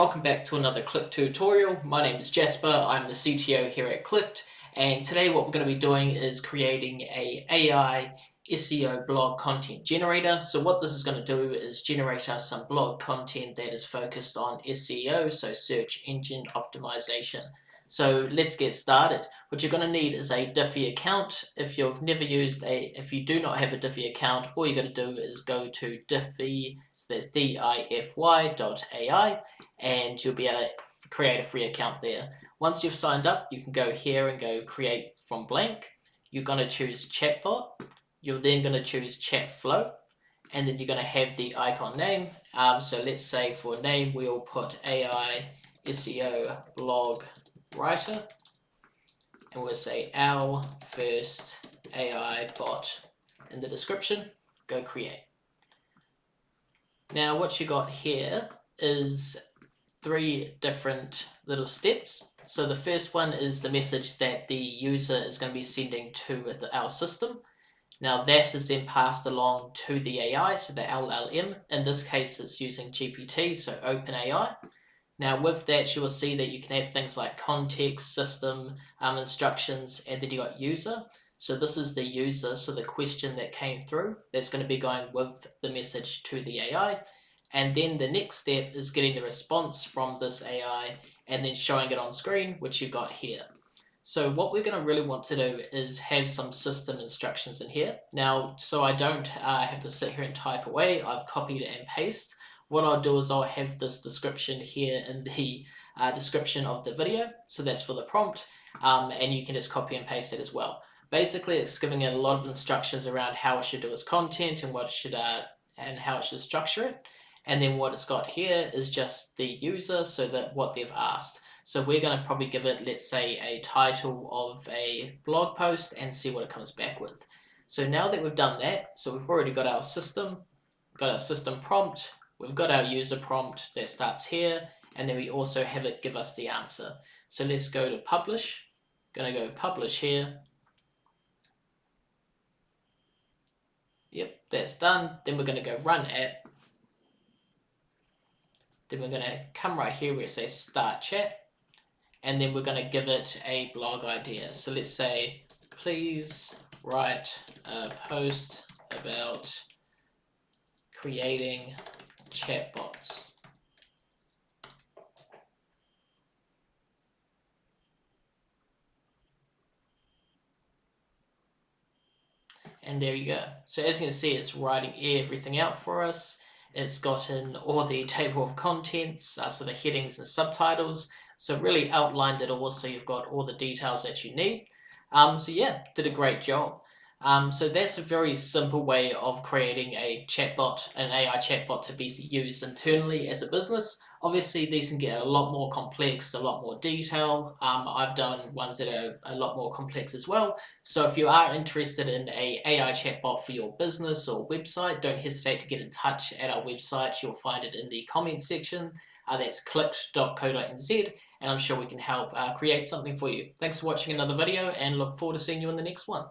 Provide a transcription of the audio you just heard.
Welcome back to another Clicked tutorial. My name is Jasper, I'm the CTO here at Clicked, and today what we're going to be doing is creating a AI SEO blog content generator. So what this is going to do is generate us some blog content that is focused on SEO, so search engine optimization. So let's get started. What you're going to need is a Diffie account. If you do not have a Diffie account, all you're going to do is go to Diffie, so that's diffy.ai, and you'll be able to create a free account there. Once you've signed up, you can go here and go create from blank. You're going to choose Chatbot. You're then going to choose Chat Flow, and then you're going to have the icon name. So let's say for name, we'll put AI SEO blog writer, and we'll say our first AI bot in the description. Go create. Now what you got here is three different little steps. So the first one is the message that the user is going to be sending to our system. Now that is then passed along to the AI, so the LLM. In this case, it's using GPT, so OpenAI. Now with that, you will see that you can have things like context, system, instructions, and then you got user. So this is the user, so the question that came through, that's going to be going with the message to the AI. And then the next step is getting the response from this AI and then showing it on screen, which you got here. So what we're going to really want to do is have some system instructions in here. Now, so I don't have to sit here and type away, I've copied and pasted. What I'll do is I'll have this description here in the description of the video. So that's for the prompt, and you can just copy and paste it as well. Basically, it's giving it a lot of instructions around how it should do its content and what it should and how it should structure it. And then what it's got here is just the user, so that what they've asked. So we're going to probably give it, let's say, a title of a blog post and see what it comes back with. So now that we've done that, so we've already got our system prompt, we've got our user prompt that starts here, and then we also have it give us the answer. So let's go to publish. Going to go publish here. Yep, that's done. Then we're going to go run app. Then we're going to come right here where it says start chat, and then we're going to give it a blog idea. So let's say, please write a post about creating chatbots. And there you go. So as you can see, it's writing everything out for us. It's gotten all the table of contents, so the headings and subtitles. So it really outlined it all, so you've got all the details that you need. So yeah, did a great job. So that's a very simple way of creating a chatbot, an AI chatbot to be used internally as a business. Obviously, these can get a lot more complex, a lot more detail. I've done ones that are a lot more complex as well. So if you are interested in an AI chatbot for your business or website, don't hesitate to get in touch at our website. You'll find it in the comments section. That's clicked.co.nz, and I'm sure we can help create something for you. Thanks for watching another video, and look forward to seeing you in the next one.